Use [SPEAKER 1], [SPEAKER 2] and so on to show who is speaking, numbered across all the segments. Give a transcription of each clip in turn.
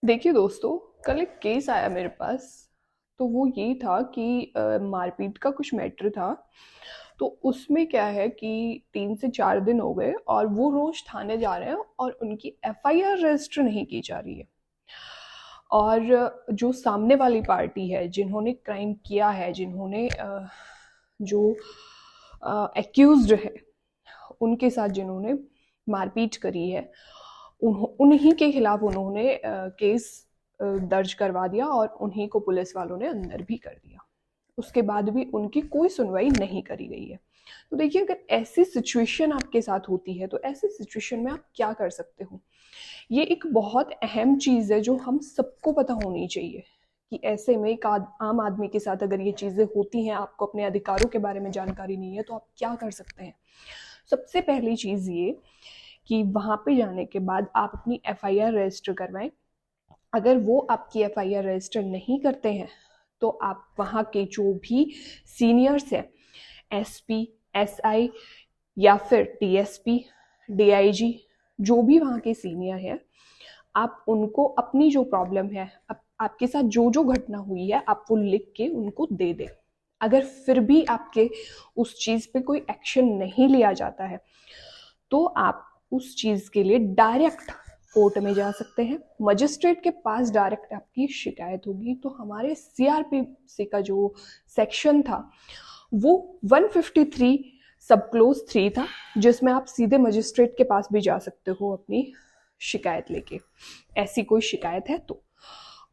[SPEAKER 1] देखिए दोस्तों, कल एक केस आया मेरे पास। तो वो ये था कि मारपीट का कुछ मैटर था। तो उसमें क्या है कि 3 से 4 दिन हो गए और वो रोज थाने जा रहे हैं और उनकी एफआईआर रजिस्टर नहीं की जा रही है। और जो सामने वाली पार्टी है, जिन्होंने क्राइम किया है, जिन्होंने जो एक्यूज्ड है, उनके साथ जिन्होंने मारपीट करी है, उन्हीं के खिलाफ उन्होंने केस दर्ज करवा दिया और उन्हीं को पुलिस वालों ने अंदर भी कर दिया। उसके बाद भी उनकी कोई सुनवाई नहीं करी गई है। तो देखिए, अगर ऐसी सिचुएशन आपके साथ होती है तो ऐसी सिचुएशन में आप क्या कर सकते हो। ये एक बहुत अहम चीज़ है जो हम सबको पता होनी चाहिए कि ऐसे में एक आम आदमी के साथ अगर ये चीज़ें होती हैं, आपको अपने अधिकारों के बारे में जानकारी नहीं है, तो आप क्या कर सकते हैं। सबसे पहली चीज़ ये कि वहाँ पे जाने के बाद आप अपनी एफआईआर रजिस्टर करवाएं। अगर वो आपकी एफआईआर रजिस्टर नहीं करते हैं तो आप वहाँ के जो भी सीनियर्स हैं, एसपी, एसआई या फिर डीएसपी, डीआईजी, जो भी वहाँ के सीनियर हैं, आप उनको अपनी जो प्रॉब्लम है, आपके साथ जो जो घटना हुई है, आप वो लिख के उनको दे दें। अगर फिर भी आपके उस चीज़ पे कोई एक्शन नहीं लिया जाता है तो आप उस चीज़ के लिए डायरेक्ट कोर्ट में जा सकते हैं। मजिस्ट्रेट के पास डायरेक्ट आपकी शिकायत होगी। तो हमारे सीआरपीसी का जो सेक्शन था वो 153 सब क्लोज 3 था, जिसमें आप सीधे मजिस्ट्रेट के पास भी जा सकते हो अपनी शिकायत लेके, ऐसी कोई शिकायत है तो।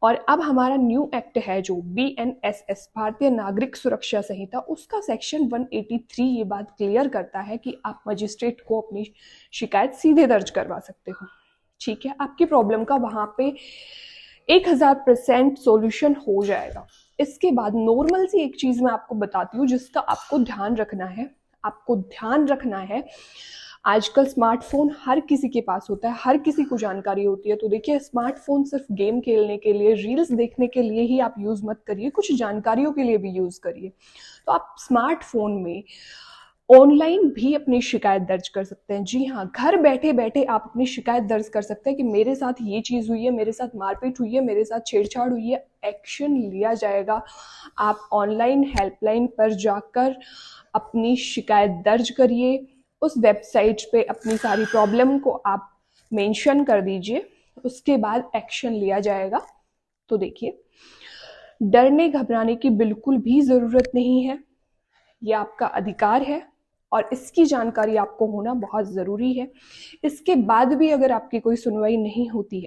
[SPEAKER 1] और अब हमारा न्यू एक्ट है जो BNSS, भारतीय नागरिक सुरक्षा संहिता, उसका सेक्शन 183 ये बात क्लियर करता है कि आप मजिस्ट्रेट को अपनी शिकायत सीधे दर्ज करवा सकते हो। ठीक है, आपकी प्रॉब्लम का वहां पे 1000% सोल्यूशन हो जाएगा। इसके बाद नॉर्मल सी एक चीज मैं आपको बताती हूँ जिसका आपको ध्यान रखना है। आपको ध्यान रखना है, आजकल स्मार्टफोन हर किसी के पास होता है, हर किसी को जानकारी होती है। तो देखिए, स्मार्टफोन सिर्फ गेम खेलने के लिए, रील्स देखने के लिए ही आप यूज मत करिए, कुछ जानकारियों के लिए भी यूज करिए। तो आप स्मार्टफोन में ऑनलाइन भी अपनी शिकायत दर्ज कर सकते हैं। जी हाँ, घर बैठे बैठे आप अपनी शिकायत दर्ज कर सकते हैं कि मेरे साथ ये चीज़ हुई है, मेरे साथ मारपीट हुई है, मेरे साथ छेड़छाड़ हुई है, एक्शन लिया जाएगा। आप ऑनलाइन हेल्पलाइन पर जाकर अपनी शिकायत दर्ज करिए। उस वेबसाइट पे अपनी सारी प्रॉब्लम को आप मेंशन कर दीजिए, उसके बाद एक्शन लिया जाएगा। तो देखिए, डरने घबराने की बिल्कुल भी ज़रूरत नहीं है। ये आपका अधिकार है और इसकी जानकारी आपको होना बहुत ज़रूरी है। इसके बाद भी अगर आपकी कोई सुनवाई नहीं होती है